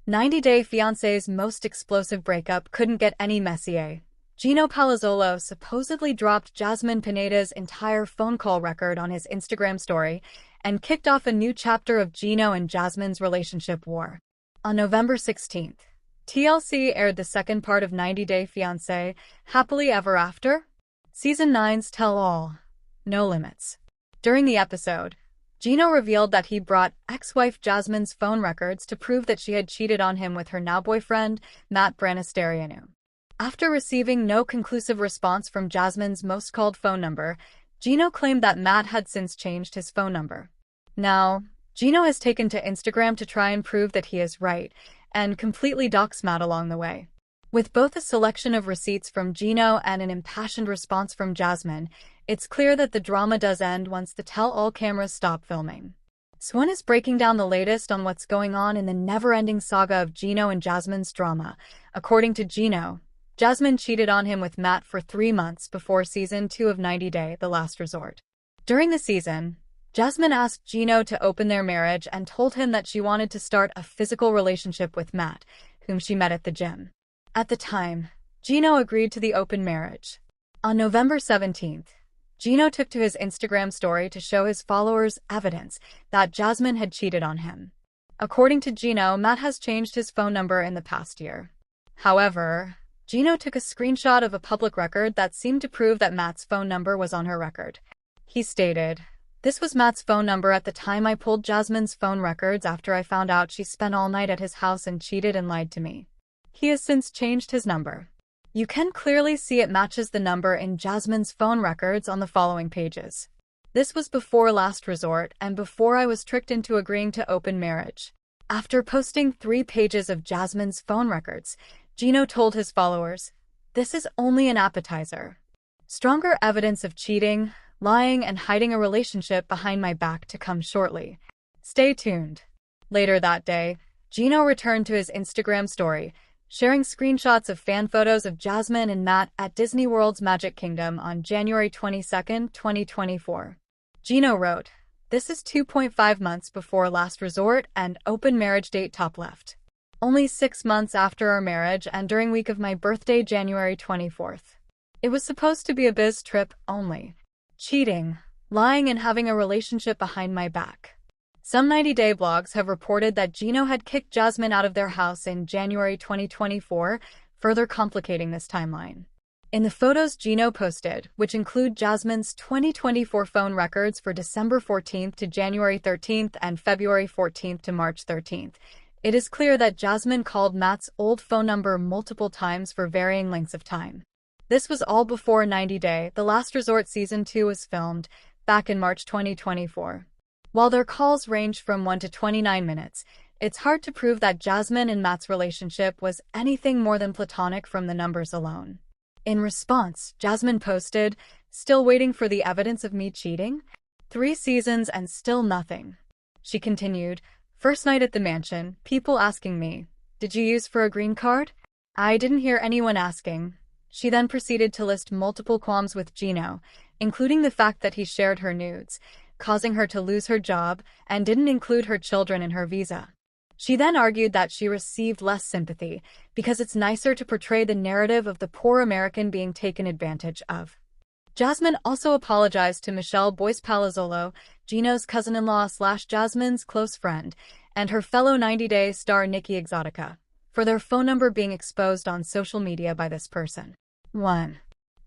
90 Day Fiancé's most explosive breakup couldn't get any messier. Gino Palazzolo supposedly dropped Jasmine Pineda's entire phone call record on his Instagram story and kicked off a new chapter of Gino and Jasmine's relationship war. On November 16th, TLC aired the second part of 90 Day Fiancé, Happily Ever After? Season 9's tell-all, No Limits. During the episode, Gino revealed that he brought ex-wife Jasmine's phone records to prove that she had cheated on him with her now-boyfriend, Matt Branasterianu. After receiving no conclusive response from Jasmine's most called phone number, Gino claimed that Matt had since changed his phone number. Now, Gino has taken to Instagram to try and prove that he is right, and completely doxed Matt along the way. With both a selection of receipts from Gino and an impassioned response from Jasmine, it's clear that the drama does end once the tell-all cameras stop filming. Swan is breaking down the latest on what's going on in the never-ending saga of Gino and Jasmine's drama. According to Gino, Jasmine cheated on him with Matt for 3 months before Season 2 of 90 Day, The Last Resort. During the season, Jasmine asked Gino to open their marriage and told him that she wanted to start a physical relationship with Matt, whom she met at the gym. At the time, Gino agreed to the open marriage. On November 17th, Gino took to his Instagram story to show his followers evidence that Jasmine had cheated on him. According to Gino, Matt has changed his phone number in the past year. However, Gino took a screenshot of a public record that seemed to prove that Matt's phone number was on her record. He stated, "This was Matt's phone number at the time I pulled Jasmine's phone records after I found out she spent all night at his house and cheated and lied to me. He has since changed his number. You can clearly see it matches the number in Jasmine's phone records on the following pages. This was before Last Resort and before I was tricked into agreeing to open marriage." After posting 3 pages of Jasmine's phone records, Gino told his followers, "This is only an appetizer. Stronger evidence of cheating, lying, and hiding a relationship behind my back to come shortly. Stay tuned." Later that day, Gino returned to his Instagram story, sharing screenshots of fan photos of Jasmine and Matt at Disney World's Magic Kingdom on January 22, 2024. Gino wrote, "This is 2.5 months before Last Resort and open marriage date top left. Only 6 months after our marriage and during week of my birthday, January 24th. It was supposed to be a biz trip only. Cheating, lying, and having a relationship behind my back." Some 90 Day blogs have reported that Gino had kicked Jasmine out of their house in January 2024, further complicating this timeline. In the photos Gino posted, which include Jasmine's 2024 phone records for December 14th to January 13th and February 14th to March 13th, it is clear that Jasmine called Matt's old phone number multiple times for varying lengths of time. This was all before 90 Day, The Last Resort Season 2 was filmed, back in March 2024. While their calls ranged from 1 to 29 minutes, it's hard to prove that Jasmine and Matt's relationship was anything more than platonic from the numbers alone. In response, Jasmine posted, "Still waiting for the evidence of me cheating? 3 seasons and still nothing." She continued, "First night at the mansion, people asking me, 'Did you use for a green card?' I didn't hear anyone asking." She then proceeded to list multiple qualms with Gino, including the fact that he shared her nudes, causing her to lose her job, and didn't include her children in her visa. She then argued that she received less sympathy because it's nicer to portray the narrative of the poor American being taken advantage of. Jasmine also apologized to Michelle Boyce Palazzolo, Gino's cousin-in-law / Jasmine's close friend, and her fellow 90 Day star Nikki Exotica, for their phone number being exposed on social media by this person. 1.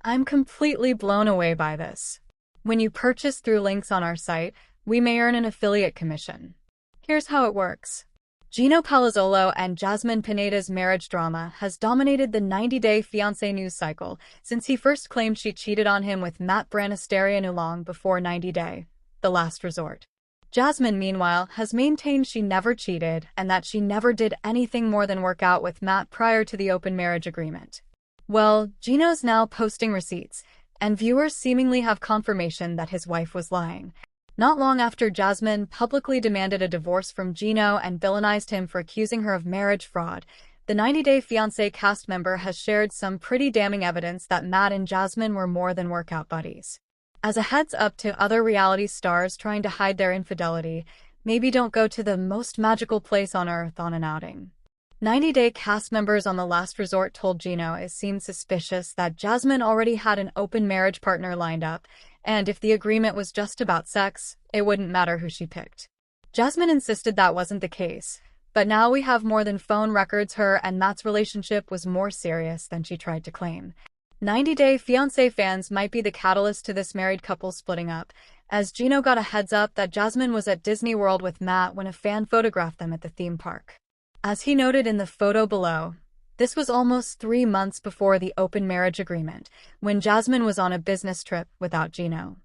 I'm completely blown away by this. When you purchase through links on our site, we may earn an affiliate commission. Here's how it works. Gino Palazzolo and Jasmine Pineda's marriage drama has dominated the 90 Day Fiancé news cycle since he first claimed she cheated on him with Matt Branasterianu long before 90 Day, The Last Resort. Jasmine, meanwhile, has maintained she never cheated and that she never did anything more than work out with Matt prior to the open marriage agreement. Well, Gino's now posting receipts, and viewers seemingly have confirmation that his wife was lying. Not long after Jasmine publicly demanded a divorce from Gino and villainized him for accusing her of marriage fraud, the 90 Day Fiancé cast member has shared some pretty damning evidence that Matt and Jasmine were more than workout buddies. As a heads up to other reality stars trying to hide their infidelity, maybe don't go to the most magical place on earth on an outing. 90-Day cast members on The Last Resort told Gino it seemed suspicious that Jasmine already had an open marriage partner lined up, and if the agreement was just about sex, it wouldn't matter who she picked. Jasmine insisted that wasn't the case, but now we have more than phone records. Her and Matt's relationship was more serious than she tried to claim. 90-Day Fiancé fans might be the catalyst to this married couple splitting up, as Gino got a heads up that Jasmine was at Disney World with Matt when a fan photographed them at the theme park. As he noted in the photo below, this was almost 3 months before the open marriage agreement, when Jasmine was on a business trip without Gino.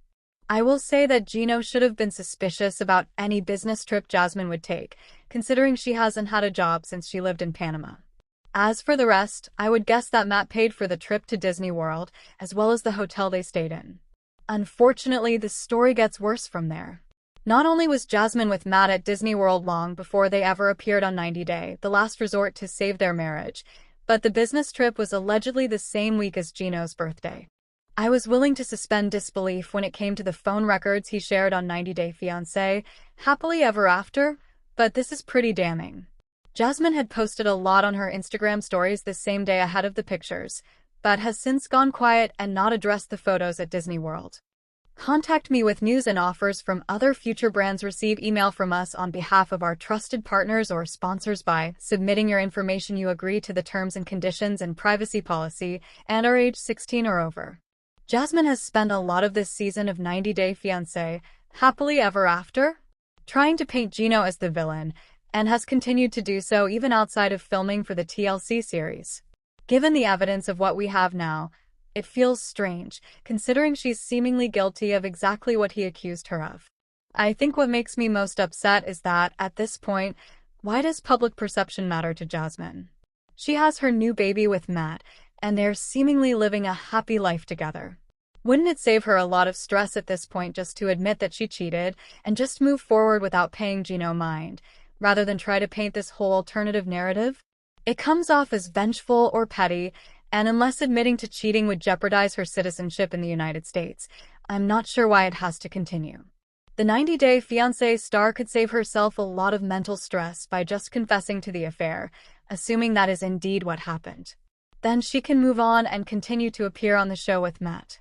I will say that Gino should have been suspicious about any business trip Jasmine would take, considering she hasn't had a job since she lived in Panama. As for the rest, I would guess that Matt paid for the trip to Disney World, as well as the hotel they stayed in. Unfortunately, the story gets worse from there. Not only was Jasmine with Matt at Disney World long before they ever appeared on 90-Day, The Last Resort to save their marriage, but the business trip was allegedly the same week as Gino's birthday. I was willing to suspend disbelief when it came to the phone records he shared on 90-Day Fiancé, Happily Ever After, but this is pretty damning. Jasmine had posted a lot on her Instagram stories this same day ahead of the pictures, but has since gone quiet and not addressed the photos at Disney World. Contact me with news and offers from other future brands. Receive email from us on behalf of our trusted partners or sponsors by submitting your information. You agree to the terms and conditions and privacy policy and are age 16 or over. Jasmine has spent a lot of this season of 90-Day Fiancé, Happily Ever After, trying to paint Gino as the villain, and has continued to do so even outside of filming for the TLC series. Given the evidence of what we have now, it feels strange, considering she's seemingly guilty of exactly what he accused her of. I think what makes me most upset is that, at this point, why does public perception matter to Jasmine? She has her new baby with Matt, and they're seemingly living a happy life together. Wouldn't it save her a lot of stress at this point just to admit that she cheated and just move forward without paying Gino mind, rather than try to paint this whole alternative narrative? It comes off as vengeful or petty, and unless admitting to cheating would jeopardize her citizenship in the United States, I'm not sure why it has to continue. The 90-Day Fiancé star could save herself a lot of mental stress by just confessing to the affair, assuming that is indeed what happened. Then she can move on and continue to appear on the show with Matt.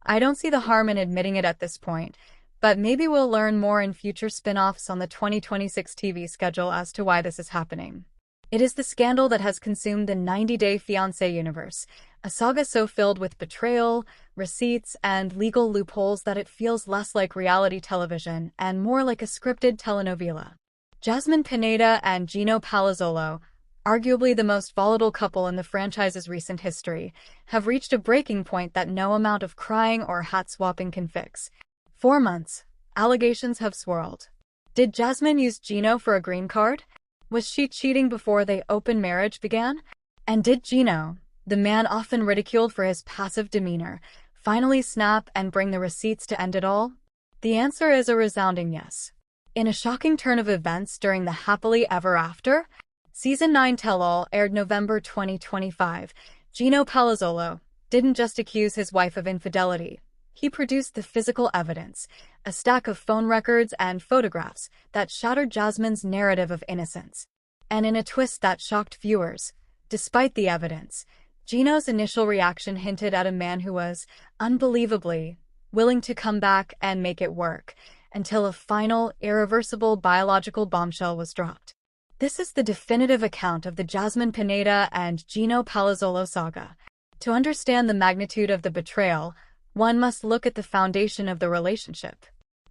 I don't see the harm in admitting it at this point, but maybe we'll learn more in future spin-offs on the 2026 TV schedule as to why this is happening. It is the scandal that has consumed the 90-Day Fiancé universe, a saga so filled with betrayal, receipts, and legal loopholes that it feels less like reality television and more like a scripted telenovela. Jasmine Pineda and Gino Palazzolo, arguably the most volatile couple in the franchise's recent history, have reached a breaking point that no amount of crying or hat-swapping can fix. 4 months. Allegations have swirled. Did Jasmine use Gino for a green card? Was she cheating before the open marriage began? And did Gino, the man often ridiculed for his passive demeanor, finally snap and bring the receipts to end it all? The answer is a resounding yes. In a shocking turn of events during the Happily Ever After, Season 9 Tell-All aired November 2025, Gino Palazzolo didn't just accuse his wife of infidelity. He produced the physical evidence, a stack of phone records and photographs that shattered Jasmine's narrative of innocence. And in a twist that shocked viewers, despite the evidence, Gino's initial reaction hinted at a man who was, unbelievably, willing to come back and make it work, until a final, irreversible biological bombshell was dropped. This is the definitive account of the Jasmine Pineda and Gino Palazzolo saga. To understand the magnitude of the betrayal, one must look at the foundation of the relationship.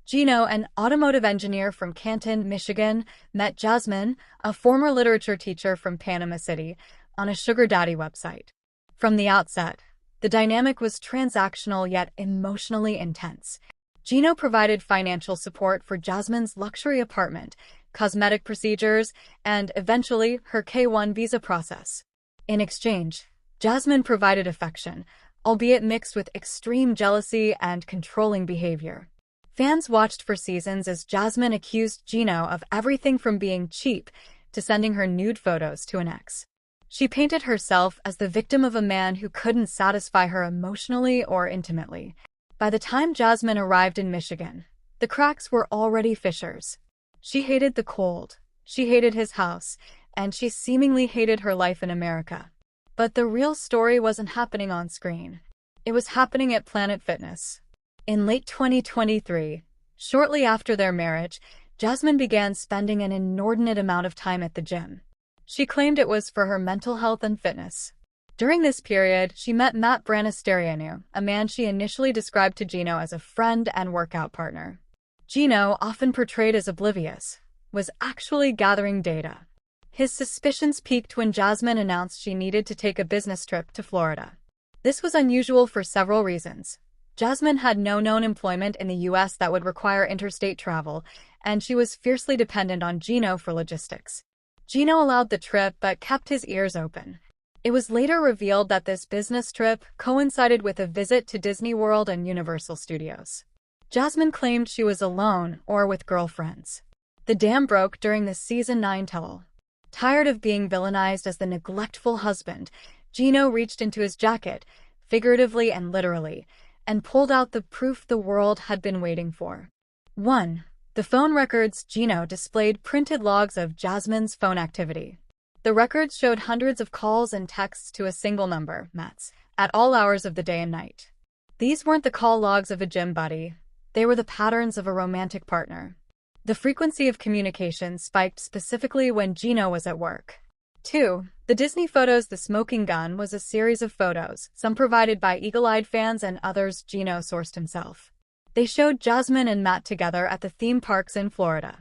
Gino, an automotive engineer from Canton, Michigan, met Jasmine, a former literature teacher from Panama City, on a sugar daddy website. From the outset, the dynamic was transactional yet emotionally intense. Gino provided financial support for Jasmine's luxury apartment, cosmetic procedures, and eventually her K-1 visa process. In exchange, Jasmine provided affection, albeit mixed with extreme jealousy and controlling behavior. Fans watched for seasons as Jasmine accused Gino of everything from being cheap to sending her nude photos to an ex. She painted herself as the victim of a man who couldn't satisfy her emotionally or intimately. By the time Jasmine arrived in Michigan, the cracks were already fissures. She hated the cold, she hated his house, and she seemingly hated her life in America. But the real story wasn't happening on screen. It was happening at Planet Fitness. In late 2023, shortly after their marriage, Jasmine began spending an inordinate amount of time at the gym. She claimed it was for her mental health and fitness. During this period, she met Matt Branisterianu, a man she initially described to Gino as a friend and workout partner. Gino, often portrayed as oblivious, was actually gathering data. His suspicions peaked when Jasmine announced she needed to take a business trip to Florida. This was unusual for several reasons. Jasmine had no known employment in the U.S. that would require interstate travel, and she was fiercely dependent on Gino for logistics. Gino allowed the trip but kept his ears open. It was later revealed that this business trip coincided with a visit to Disney World and Universal Studios. Jasmine claimed she was alone or with girlfriends. The dam broke during the Season 9 tell-all. Tired of being villainized as the neglectful husband, Gino reached into his jacket, figuratively and literally, and pulled out the proof the world had been waiting for. 1. The phone records. Gino displayed printed logs of Jasmine's phone activity. The records showed hundreds of calls and texts to a single number, Matt's, at all hours of the day and night. These weren't the call logs of a gym buddy. They were the patterns of a romantic partner. The frequency of communication spiked specifically when Gino was at work. 2. The Disney photos. The smoking gun was a series of photos, some provided by eagle-eyed fans and others Gino sourced himself. They showed Jasmine and Matt together at the theme parks in Florida.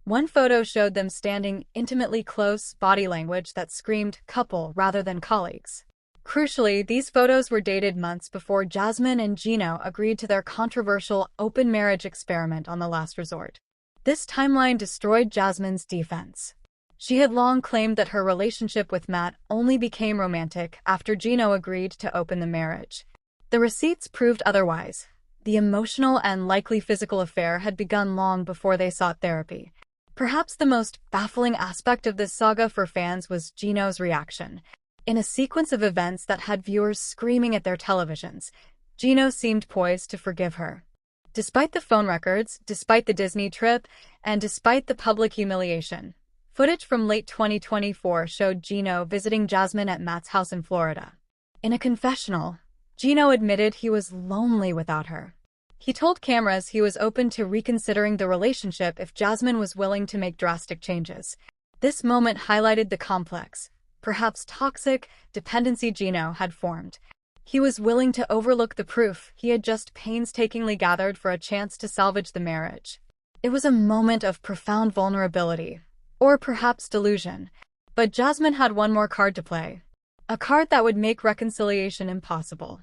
One photo showed them standing intimately close, body language that screamed couple rather than colleagues. Crucially, these photos were dated months before Jasmine and Gino agreed to their controversial open marriage experiment on the last resort. This timeline destroyed Jasmine's defense. She had long claimed that her relationship with Matt only became romantic after Gino agreed to open the marriage. The receipts proved otherwise. The emotional and likely physical affair had begun long before they sought therapy. Perhaps the most baffling aspect of this saga for fans was Gino's reaction. In a sequence of events that had viewers screaming at their televisions, Gino seemed poised to forgive her. Despite the phone records, despite the Disney trip, and despite the public humiliation, footage from late 2024 showed Gino visiting Jasmine at Matt's house in Florida. In a confessional, Gino admitted he was lonely without her. He told cameras he was open to reconsidering the relationship if Jasmine was willing to make drastic changes. This moment highlighted the complex, perhaps toxic, dependency Gino had formed. He was willing to overlook the proof he had just painstakingly gathered for a chance to salvage the marriage. It was a moment of profound vulnerability, or perhaps delusion. But Jasmine had one more card to play. A card that would make reconciliation impossible.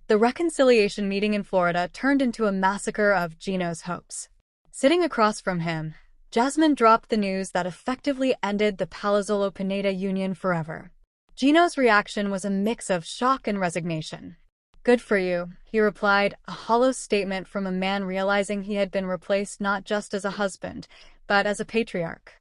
The reconciliation meeting in Florida turned into a massacre of Gino's hopes. Sitting across from him, Jasmine dropped the news that effectively ended the Palazzolo-Pineda union forever. Gino's reaction was a mix of shock and resignation. "Good for you," he replied, a hollow statement from a man realizing he had been replaced not just as a husband, but as a patriarch.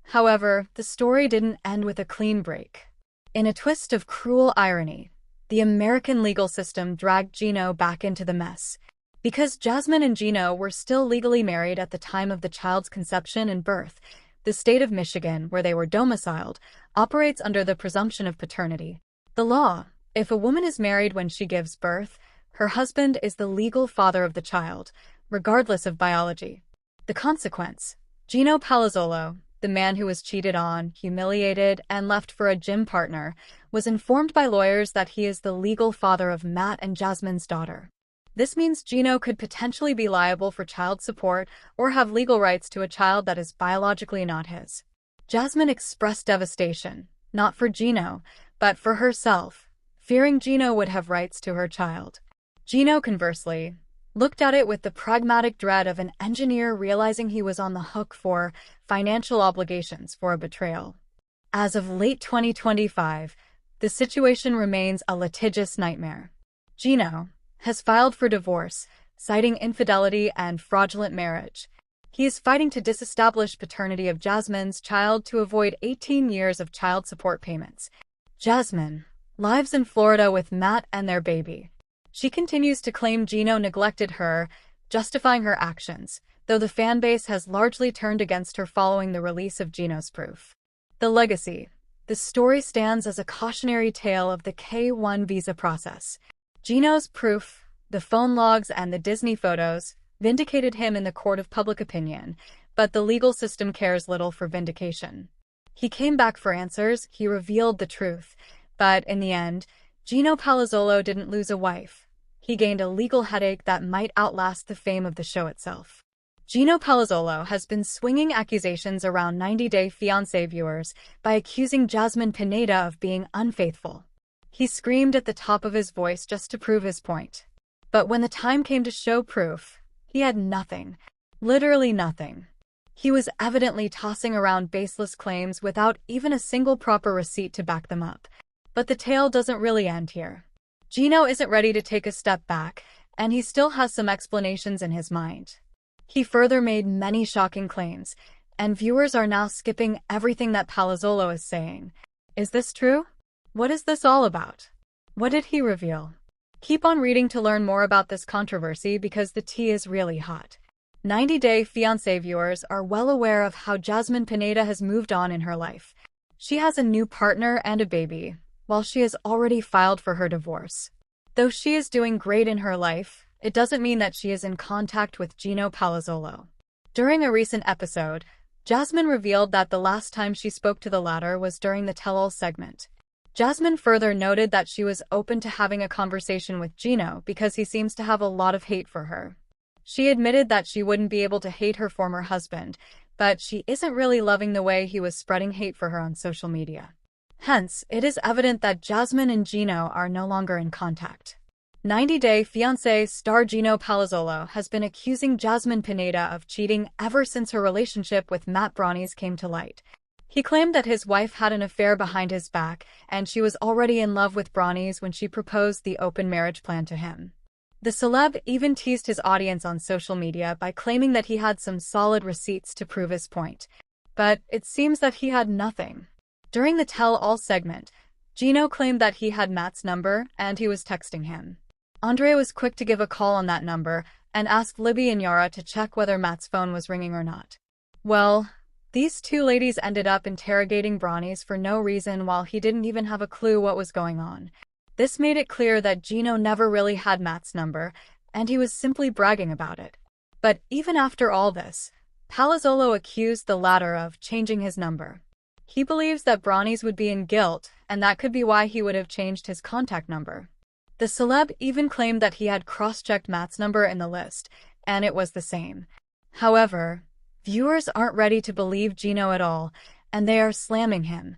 However, the story didn't end with a clean break. In a twist of cruel irony, the American legal system dragged Gino back into the mess. Because Jasmine and Gino were still legally married at the time of the child's conception and birth, the state of Michigan, where they were domiciled, operates under the presumption of paternity. The law: if a woman is married when she gives birth, her husband is the legal father of the child, regardless of biology. The consequence: Gino Palazzolo, the man who was cheated on, humiliated, and left for a gym partner, was informed by lawyers that he is the legal father of Matt and Jasmine's daughter. This means Gino could potentially be liable for child support or have legal rights to a child that is biologically not his. Jasmine expressed devastation, not for Gino, but for herself, fearing Gino would have rights to her child. Gino, conversely, looked at it with the pragmatic dread of an engineer realizing he was on the hook for financial obligations for a betrayal. As of late 2025, the situation remains a litigious nightmare. Gino has filed for divorce, citing infidelity and fraudulent marriage. He is fighting to disestablish paternity of Jasmine's child to avoid 18 years of child support payments. Jasmine lives in Florida with Matt and their baby. She continues to claim Gino neglected her, justifying her actions, though the fanbase has largely turned against her following the release of Gino's proof. The legacy: The story stands as a cautionary tale of the K-1 visa process. Gino's proof, the phone logs and the Disney photos, vindicated him in the court of public opinion, but the legal system cares little for vindication. He came back for answers, he revealed the truth, but in the end, Gino Palazzolo didn't lose a wife. He gained a legal headache that might outlast the fame of the show itself. Gino Palazzolo has been swinging accusations around 90-Day Fiancé viewers by accusing Jasmine Pineda of being unfaithful. He screamed at the top of his voice just to prove his point. But when the time came to show proof, he had nothing. Literally nothing. He was evidently tossing around baseless claims without even a single proper receipt to back them up. But the tale doesn't really end here. Gino isn't ready to take a step back, and he still has some explanations in his mind. He further made many shocking claims, and viewers are now skipping everything that Palazzolo is saying. Is this true? What is this all about? What did he reveal? Keep on reading to learn more about this controversy because the tea is really hot. 90-Day Fiancé viewers are well aware of how Jasmine Pineda has moved on in her life. She has a new partner and a baby, while she has already filed for her divorce. Though she is doing great in her life, it doesn't mean that she is in contact with Gino Palazzolo. During a recent episode, Jasmine revealed that the last time she spoke to the latter was during the tell-all segment. Jasmine further noted that she was open to having a conversation with Gino because he seems to have a lot of hate for her. She admitted that she wouldn't be able to hate her former husband, but she isn't really loving the way he was spreading hate for her on social media. Hence, it is evident that Jasmine and Gino are no longer in contact. 90-Day Fiancé star Gino Palazzolo has been accusing Jasmine Pineda of cheating ever since her relationship with Matt Brownies came to light. He claimed that his wife had an affair behind his back, and she was already in love with Brownies when she proposed the open marriage plan to him. The celeb even teased his audience on social media by claiming that he had some solid receipts to prove his point. But it seems that he had nothing. During the tell-all segment, Gino claimed that he had Matt's number and he was texting him. Andre was quick to give a call on that number and asked Libby and Yara to check whether Matt's phone was ringing or not. Well, these two ladies ended up interrogating Brownies for no reason while he didn't even have a clue what was going on. This made it clear that Gino never really had Matt's number, and he was simply bragging about it. But even after all this, Palazzolo accused the latter of changing his number. He believes that Brownies would be in guilt, and that could be why he would have changed his contact number. The celeb even claimed that he had cross-checked Matt's number in the list, and it was the same. However, viewers aren't ready to believe Gino at all, and they are slamming him.